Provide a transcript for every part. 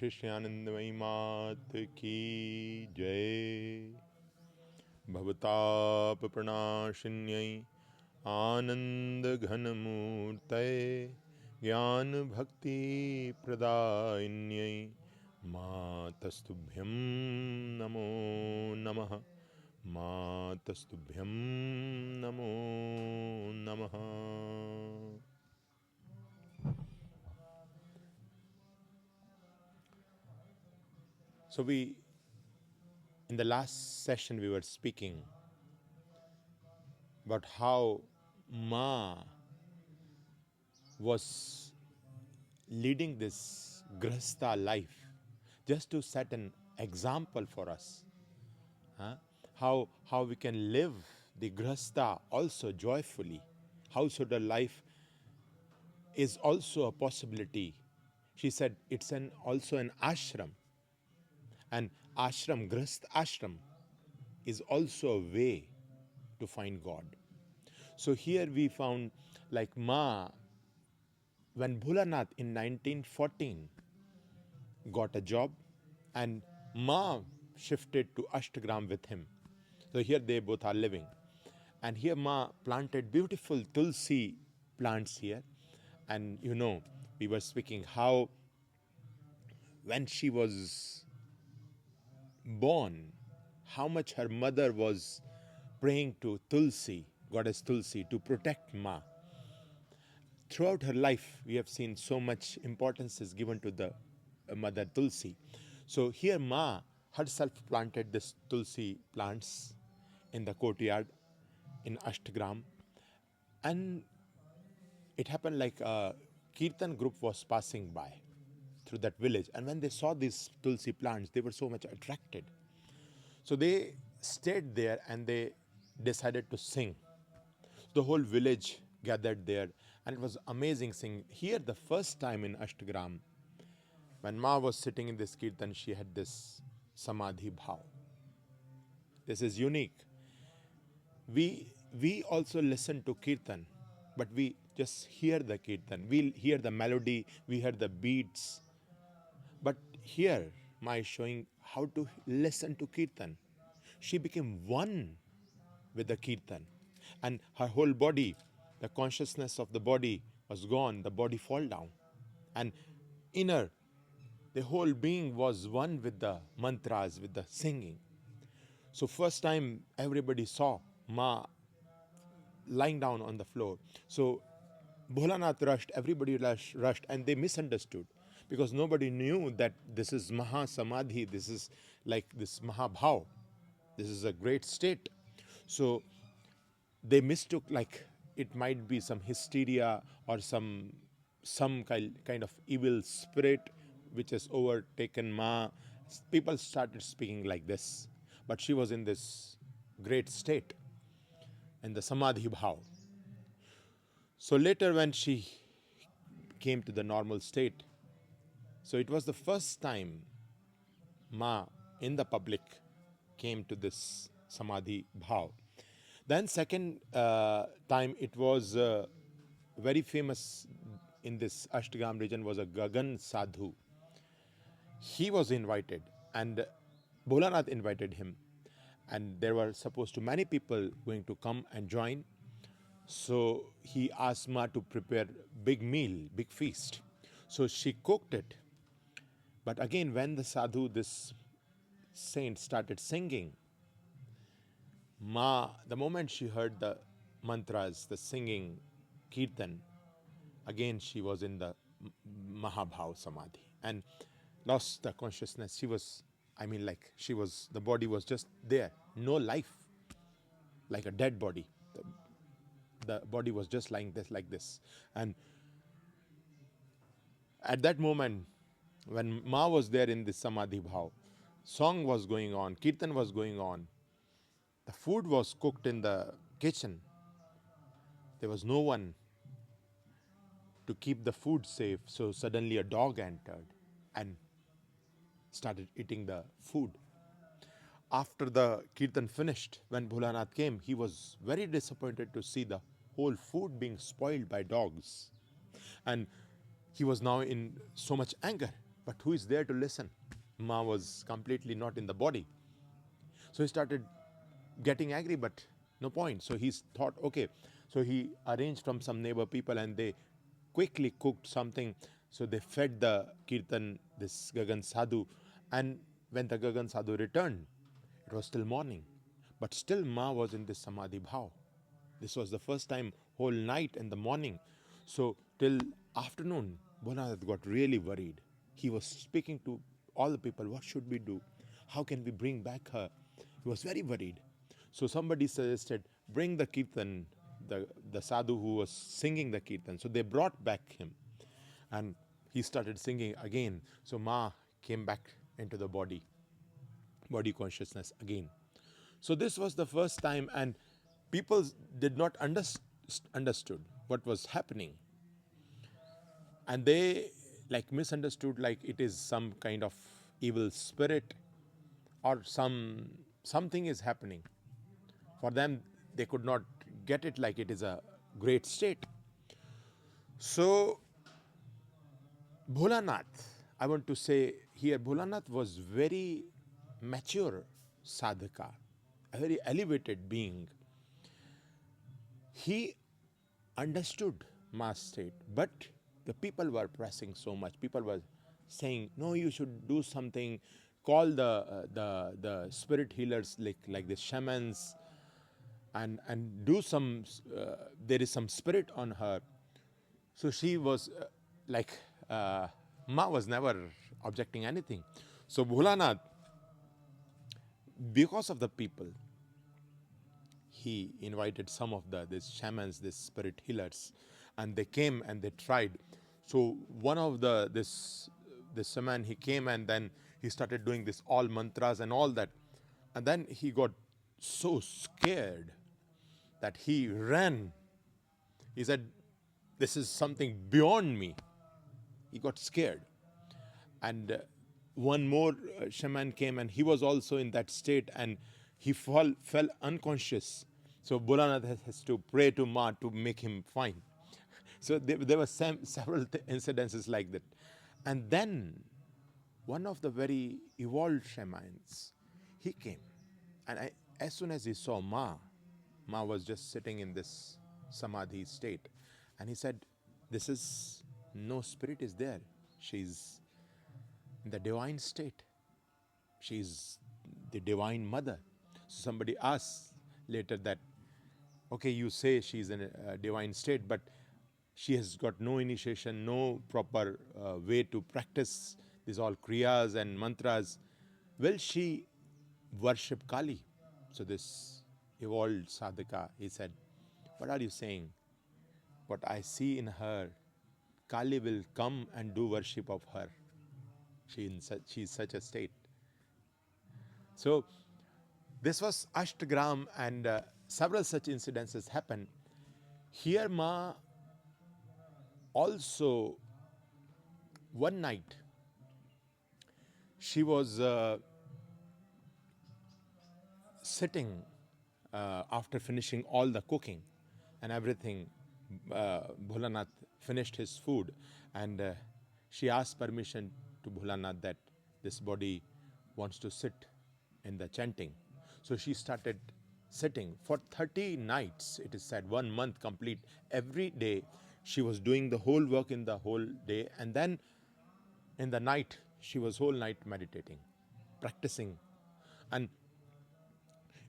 Shri Anandamayi Mat Ki Jai. Bhavatap Pranashinyai Anand Ghanamurtaye Jnana Bhakti Pradainyai Matastubhyam Namo Namaha Matastubhyam Namo Namaha. So in the last session we were speaking about how Ma was leading this grahastha life just to set an example for us. Huh? How we can live the grahastha also joyfully. Householder life is also a possibility. She said it's also an ashram. And ashram, grahastha ashram, is also a way to find God. So here we found like Ma, when Bholanath in 1914 got a job and Ma shifted to Ashtagram with him. So here they both are living. And here Ma planted beautiful tulsi plants here. And we were speaking how when she was born, how much her mother was praying to Tulsi, goddess Tulsi, to protect Ma. Throughout her life, we have seen so much importance is given to the mother Tulsi. So here Ma herself planted this Tulsi plants in the courtyard in Ashtagram. And it happened like a Kirtan group was passing by through that village. And when they saw these Tulsi plants, they were so much attracted. So they stayed there and they decided to sing. The whole village gathered there and it was amazing singing. Here the first time in Ashtagram, when Ma was sitting in this kirtan, she had this samadhi bhav. This is unique. We also listen to kirtan, but we just hear the kirtan. We hear the melody, we hear the beats. But here Ma is showing how to listen to kirtan. She became one with the kirtan. And her whole body, the consciousness of the body was gone, the body fall down. And inner, the whole being was one with the mantras, with the singing. So first time everybody saw Ma lying down on the floor. So Bholanath rushed, everybody rushed, and they misunderstood because nobody knew that this is Maha Samadhi, this is like this Mahabhav. This is a great state. So they mistook like it might be some hysteria or some kind of evil spirit which has overtaken Ma. People started speaking like this, but she was in this great state in the samadhi bhav. So later when she came to the normal state, so it was the first time Ma in the public came to this samadhi bhav. Then second time it was very famous in this Ashtagam region was a Gagan Sadhu. He was invited and Bholanath invited him, and there were supposed to many people going to come and join. So he asked Ma to prepare big meal, big feast. So she cooked it. But again, when the sadhu, this saint, started singing, Ma, the moment she heard the mantras, the singing, kirtan, again she was in the Mahabhav Samadhi and lost the consciousness. She was, the body was just there, no life, like a dead body. The body was just lying this, like this. And at that moment, when Ma was there in this Samadhi Bhav, song was going on, kirtan was going on, the food was cooked in the kitchen. There was no one to keep the food safe. So suddenly a dog entered and started eating the food. After the kirtan finished, when Bholanath came, he was very disappointed to see the whole food being spoiled by dogs. And he was now in so much anger. But who is there to listen? Ma was completely not in the body. So he started getting angry, but no point. So he thought, okay. So he arranged from some neighbor people and they quickly cooked something. So they fed the Kirtan, this Gagan Sadhu. And when the Gagan Sadhu returned, it was still morning. But still Ma was in this Samadhi bhav. This was the first time whole night and the morning. So till afternoon, Bholanath got really worried. He was speaking to all the people, what should we do? How can we bring back her? He was very worried. So somebody suggested, bring the Kirtan, the sadhu who was singing the Kirtan. So they brought back him. And he started singing again. So Ma came back into the body consciousness again. So this was the first time, and people did not understood what was happening. And they like misunderstood like it is some kind of evil spirit or something is happening. For them, they could not get it like it is a great state. So Bholanath, I want to say here, Bholanath was very mature sadhaka, a very elevated being. He understood mass state, but the people were pressing so much. People were saying, no, you should do something. Call the spirit healers like the shamans, and do some. There is some spirit on her. So she was Ma was never objecting anything. So Bholanath, because of the people, he invited some of these shamans, these spirit healers, and they came and they tried. So one of this shaman, he came and then he started doing this all mantras and all that, and then he got so scared that he ran. He said, "This is something beyond me." He got scared, and one more shaman came, and he was also in that state, and he fell unconscious. So Bholanath has to pray to Ma to make him fine. So there were several incidences like that. And then one of the very evolved shamans, he came. And as soon as he saw Ma was just sitting in this samadhi state. And he said, this is, no spirit is there. She's in the divine state. She's the divine mother. So somebody asks later that, okay, you say she's in a divine state, but she has got no initiation, no proper way to practice these all kriyas and mantras. Will she worship Kali? So this evolved sadhaka, he said, what are you saying? What I see in her, Kali will come and do worship of her. She's such a state. So this was Ashtagram, and several such incidences happened. Here Ma also, one night, she was sitting after finishing all the cooking and everything. Bholanath finished his food, and she asked permission to Bholanath that this body wants to sit in the chanting. So she started sitting for 30 nights, it is said, 1 month complete. Every day she was doing the whole work in the whole day, and then in the night she was whole night meditating, practicing. And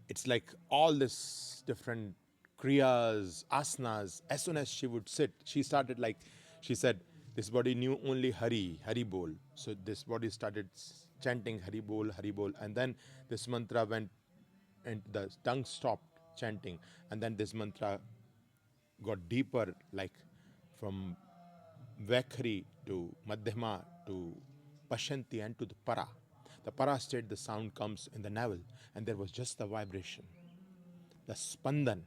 it's like all this different kriyas, asanas. As soon as she would sit, she started like, she said, this body knew only Hari Bol. So this body started chanting Hari Bol, and then this mantra went, and the tongue stopped chanting, and then this mantra got deeper, like from Vakhri to Madhyama to Pashanti and to the Para. The Para state, the sound comes in the navel, and there was just the vibration, the spandan.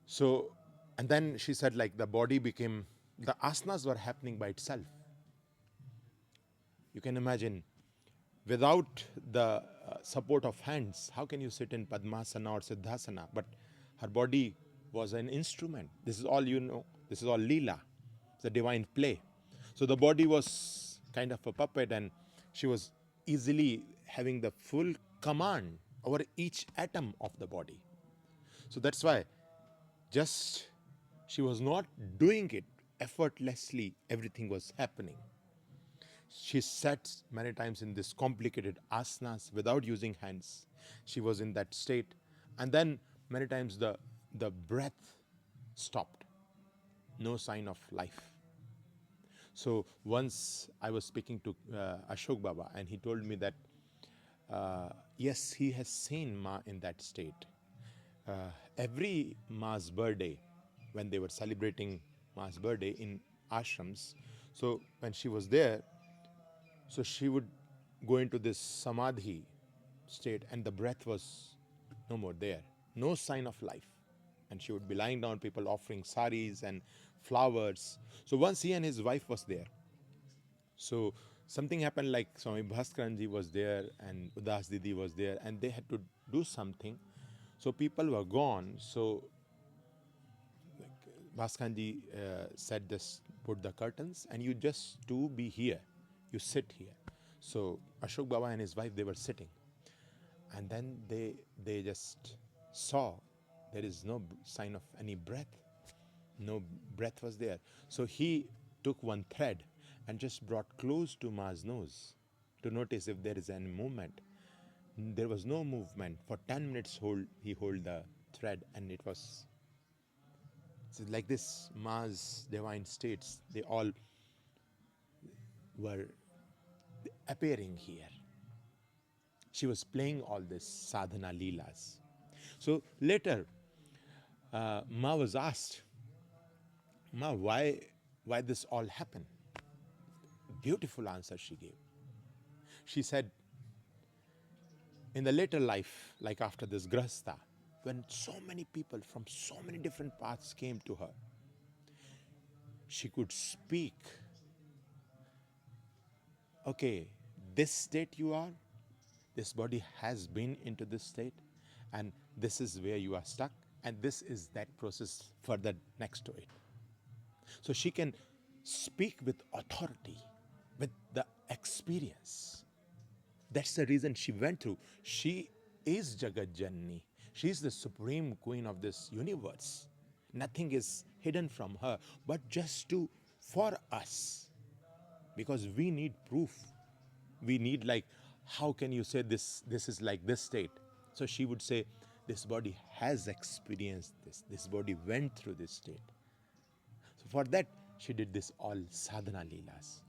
So, and then she said, like the body became, the asanas were happening by itself. You can imagine, without the support of hands, how can you sit in Padmasana or Siddhasana? But her body was an instrument. This is all you know. This is all leela. It's a divine play. So the body was kind of a puppet, and she was easily having the full command over each atom of the body. So that's why just she was not doing it effortlessly, everything was happening. She sat many times in this complicated asanas without using hands. She was in that state. And then many times the breath stopped. No sign of life. So once I was speaking to Ashok Baba, and he told me that yes, he has seen Ma in that state. Every Ma's birthday, when they were celebrating Ma's birthday in ashrams, so when she was there, so she would go into this samadhi state, and the breath was no more there, no sign of life. And she would be lying down, people offering saris and flowers. So once he and his wife was there, so something happened, like Swami Bhaskaranji was there and Udas Didi was there, and they had to do something. So people were gone. So Bhaskaranji said, just put the curtains and you just two be here. You sit here. So Ashok Baba and his wife, they were sitting. And then they just saw there is no sign of any breath. No breath was there. So he took one thread and just brought close to Ma's nose to notice if there is any movement. There was no movement. For 10 minutes he hold the thread, and it was so like this. Ma's divine states, they all were appearing here. She was playing all this sadhana leelas. So later, Ma was asked, Ma, why this all happened? Beautiful answer she gave. She said, in the later life, like after this grahastha, when so many people from so many different paths came to her, she could speak. Okay, this state you are, this body has been into this state, and this is where you are stuck, and this is that process further next to it. So she can speak with authority, with the experience. That's the reason she went through. She is Jagat Janani. She is the supreme queen of this universe. Nothing is hidden from her, but just for us. Because we need proof. We need, like, how can you say this is like this state? So she would say, this body has experienced this. This body went through this state. So for that, she did this all sadhana leelas.